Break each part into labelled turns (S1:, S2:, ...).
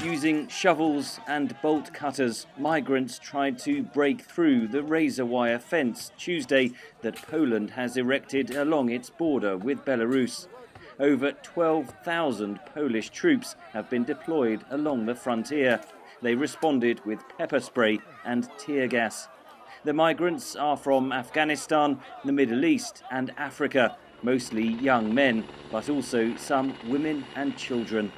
S1: Using shovels and bolt cutters, migrants tried to break through the razor wire fence Tuesday that Poland has erected along its border with Belarus. Over 12,000 Polish troops have been deployed along the frontier. They responded with pepper spray and tear gas. The migrants are from Afghanistan, the Middle East and Africa, mostly young men, but also some women and children.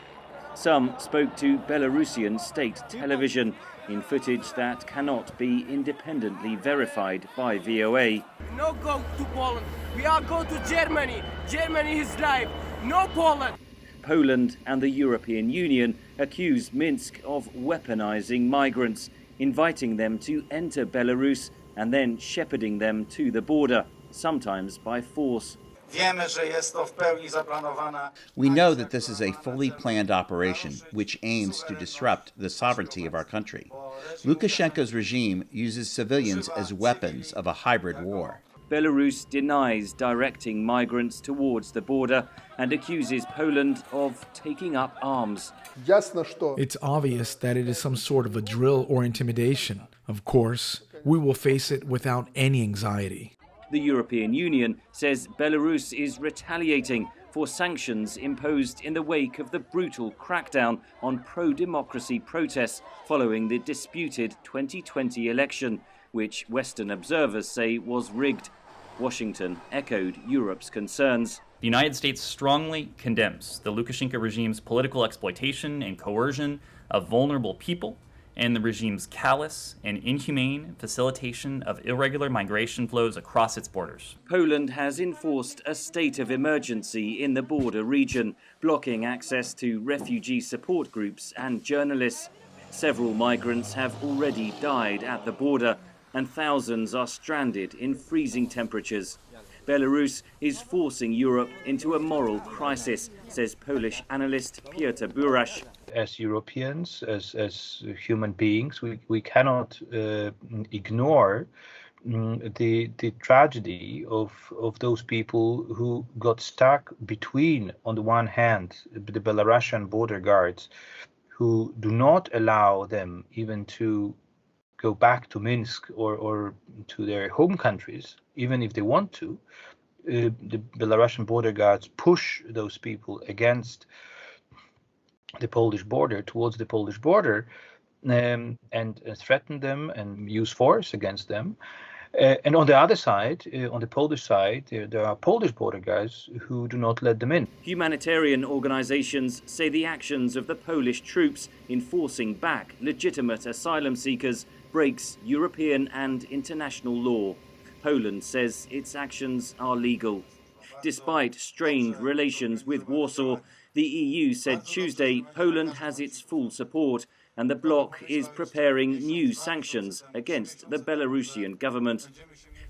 S1: Some spoke to Belarusian state television in footage that cannot be independently verified by VOA.
S2: No go to Poland. We are going to Germany. Germany is life. No Poland.
S1: Poland and the European Union accuse Minsk of weaponizing migrants, inviting them to enter Belarus and then shepherding them to the border, sometimes by force.
S3: We know that this is a fully planned operation which aims to disrupt the sovereignty of our country. Lukashenko's regime uses civilians as weapons of a hybrid war.
S1: Belarus denies directing migrants towards the border and accuses Poland of taking up arms.
S4: It's obvious that it is some sort of a drill or intimidation. Of course, we will face it without any anxiety.
S1: The European Union says Belarus is retaliating for sanctions imposed in the wake of the brutal crackdown on pro-democracy protests following the disputed 2020 election, which Western observers say was rigged. Washington echoed Europe's concerns.
S5: The United States strongly condemns the Lukashenko regime's political exploitation and coercion of vulnerable people and the regime's callous and inhumane facilitation of irregular migration flows across its borders.
S1: Poland has enforced a state of emergency in the border region, blocking access to refugee support groups and journalists. Several migrants have already died at the border, and thousands are stranded in freezing temperatures. Belarus is forcing Europe into a moral crisis, says Polish analyst Piotr Burasz.
S6: As Europeans, as human beings, we cannot ignore the tragedy of those people who got stuck between, on the one hand, the Belarusian border guards, who do not allow them even to go back to Minsk or to their home countries, even if they want to. The Belarusian border guards push those people against the Polish border, towards the Polish border, and threaten them and use force against them. And on the other side, on the Polish side, there are Polish border guards who do not let them in.
S1: Humanitarian organizations say the actions of the Polish troops in forcing back legitimate asylum seekers breaks European and international law. Poland says its actions are legal. Despite strained relations with Warsaw, the EU said Tuesday Poland has its full support and the bloc is preparing new sanctions against the Belarusian government.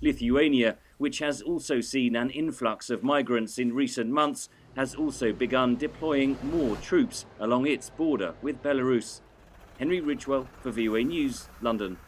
S1: Lithuania, which has also seen an influx of migrants in recent months, has also begun deploying more troops along its border with Belarus. Henry Ridgwell for VOA News, London.